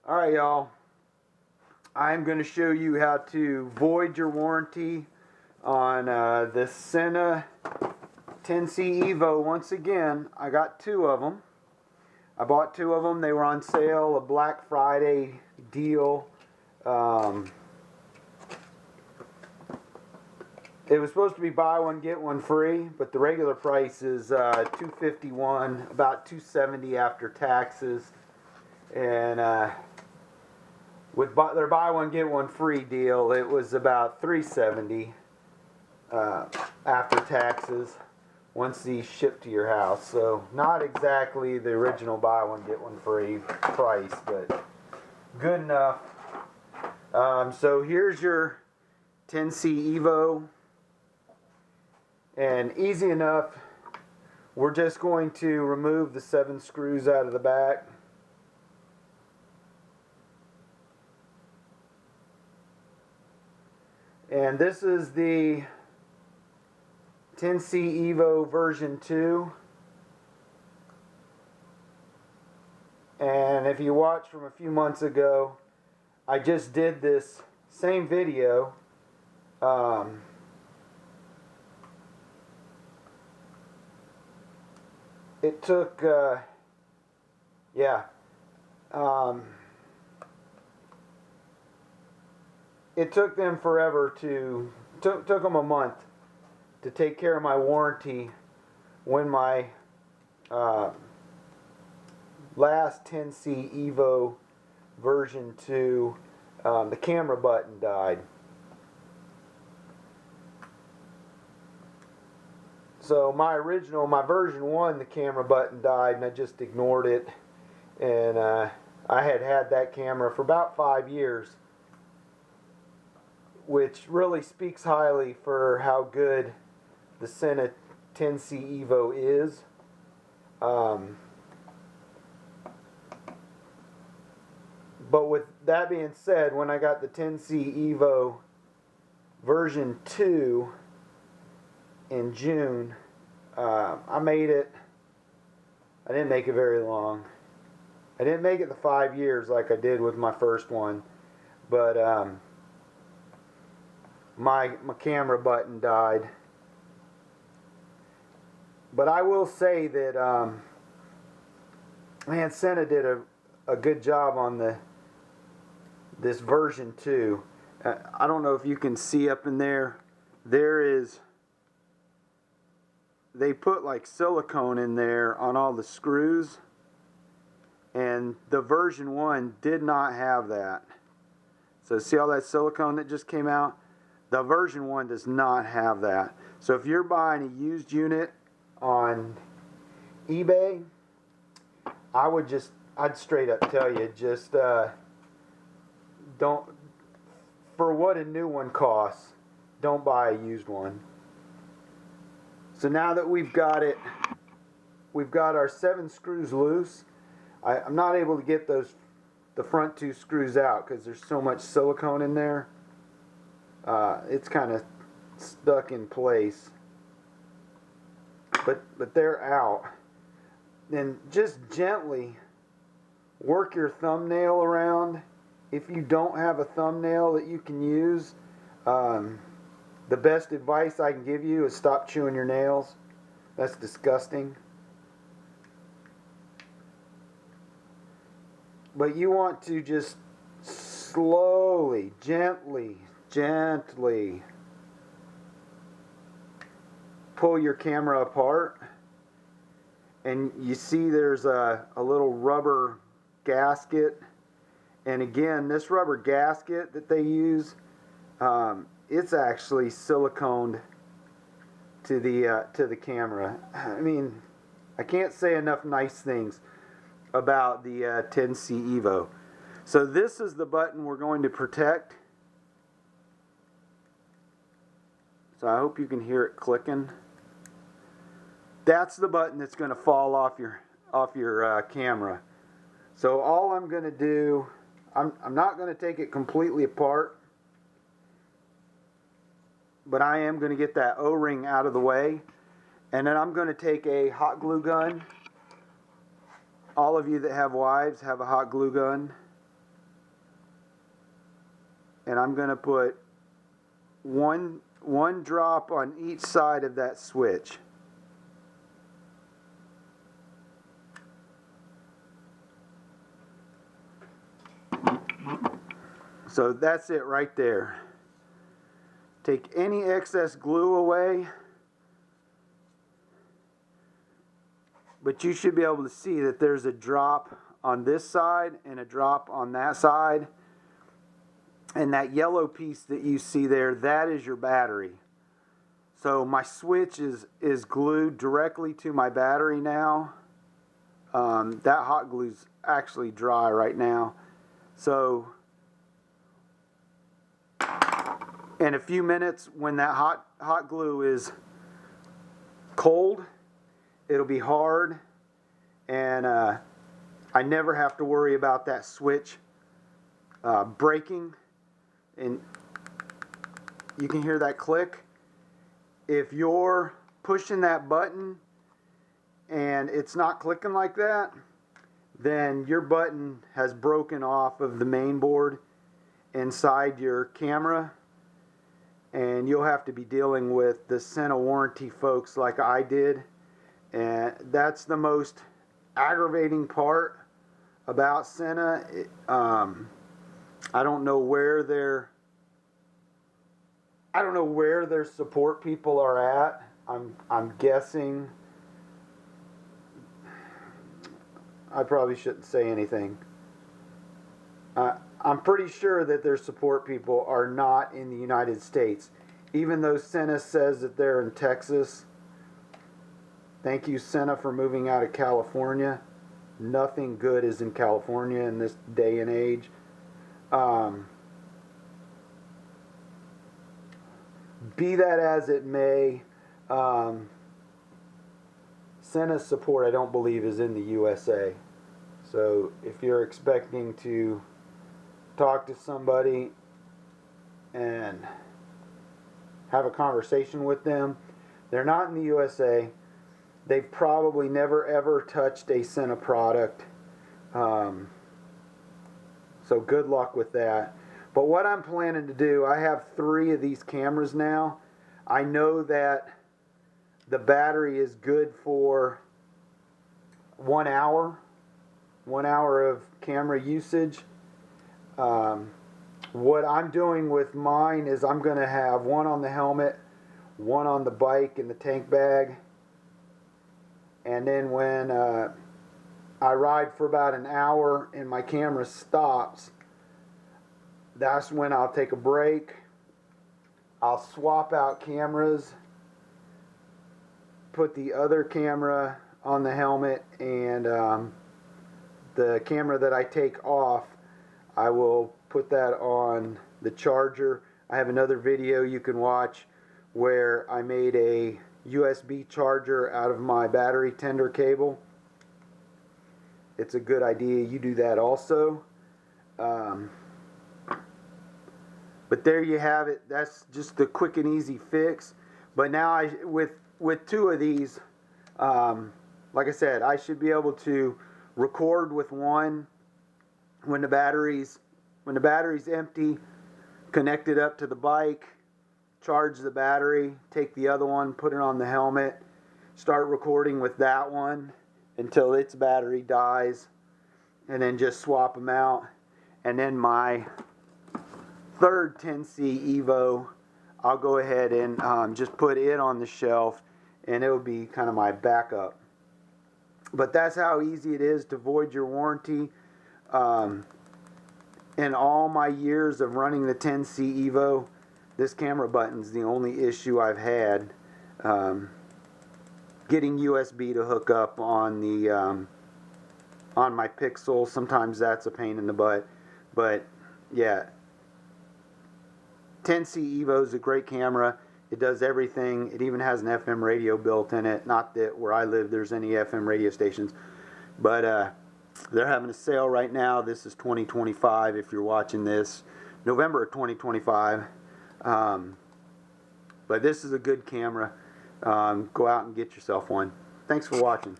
Alright, y'all. I'm going to show you how to void your warranty on the Sena 10C EVO. Once again, I got two of them. I bought two of them. They were on sale, a Black Friday deal. It was supposed to be buy one get one free, but the regular price is $251, about $270 after taxes. And with their buy one get one free deal, it was about $370 after taxes once these ship to your house. So not exactly the original buy one get one free price, but good enough. So here's your 10C EVO, and easy enough. We're just going to remove the 7 screws out of the back. And this is the 10C EVO version 2. And if you watched from a few months ago, I just did this same video. It took, it took them forever took them a month to take care of my warranty when my last 10C EVO version 2, the camera button died. So my version 1, the camera button died, and I just ignored it. And I had that camera for about 5 years, which really speaks highly for how good the Sena 10C EVO is. But with that being said, when I got the 10C EVO version 2 in June, I made it. I didn't make it very long. I didn't make it the 5 years like I did with my first one, but my camera button died. But I will say that man, Sena did a good job on this version 2. I don't know if you can see up in there. They put like silicone in there on all the screws, and the version 1 did not have that. So see all that silicone that just came out? The version 1 does not have that. So if you're buying a used unit on eBay, I'd straight up tell you, just don't, for what a new one costs, don't buy a used one. So now that we've got our 7 screws loose. I'm not able to get the front 2 screws out because there's so much silicone in there. It's kind of stuck in place. But they're out. Then just gently work your thumbnail around. If you don't have a thumbnail that you can use, the best advice I can give you is stop chewing your nails. That's disgusting. But you want to just slowly, gently pull your camera apart. And you see there's a little rubber gasket. And again, this rubber gasket that they use, it's actually siliconed to the camera. I mean, I can't say enough nice things about the 10C EVO. So this is the button we're going to protect. So I hope you can hear it clicking. That's the button that's going to fall off your camera. So all I'm going to do, I'm not going to take it completely apart, but I am going to get that O-ring out of the way, and then I'm going to take a hot glue gun. All of you that have wives have a hot glue gun. and I'm going to put one drop on each side of that switch. So that's it right there. Take any excess glue away, but you should be able to see that there's a drop on this side and a drop on that side. And that yellow piece that you see there, that is your battery. So my switch is glued directly to my battery now. That hot glue's actually dry right now. So in a few minutes, when that hot glue is cold, it'll be hard, and I never have to worry about that switch breaking. And you can hear that click. If you're pushing that button and it's not clicking like that, then your button has broken off of the main board inside your camera, and you'll have to be dealing with the Sena warranty folks like I did. And that's the most aggravating part about Sena. I don't know where their support people are at. I'm guessing. I probably shouldn't say anything. I'm pretty sure that their support people are not in the United States. Even though Sena says that they're in Texas. Thank you, Sena, for moving out of California. Nothing good is in California in this day and age. Be that as it may, Sena's support, I don't believe, is in the USA. So if you're expecting to talk to somebody and have a conversation with them, they're not in the USA. They've probably never ever touched a Sena product. So good luck with that. But what I'm planning to do, I have 3 of these cameras now. I know that the battery is good for 1 hour. 1 hour of camera usage. What I'm doing with mine is I'm going to have one on the helmet, one on the bike in the tank bag. And then when I ride for about an hour and my camera stops, that's when I'll take a break. I'll swap out cameras, put the other camera on the helmet, and the camera that I take off, I will put that on the charger. I have another video you can watch where I made a USB charger out of my battery tender cable. It's a good idea you do that also. But there you have it. That's just the quick and easy fix. But now with 2 of these, like I said, I should be able to record with one when the battery's empty, connect it up to the bike, charge the battery, take the other one, put it on the helmet, start recording with that one until its battery dies, and then just swap them out. And then my third 10C EVO, I'll go ahead and just put it on the shelf, and it will be kind of my backup. But that's how easy it is to void your warranty. In all my years of running the 10C EVO, this camera button's the only issue I've had. Getting USB to hook up on the on my Pixel, sometimes that's a pain in the butt. But yeah, 10C EVO is a great camera. It does everything. It even has an FM radio built in it. Not that where I live there's any FM radio stations, but they're having a sale right now. This is 2025 if you're watching this, November of 2025. But this is a good camera. Go out and get yourself one. Thanks for watching.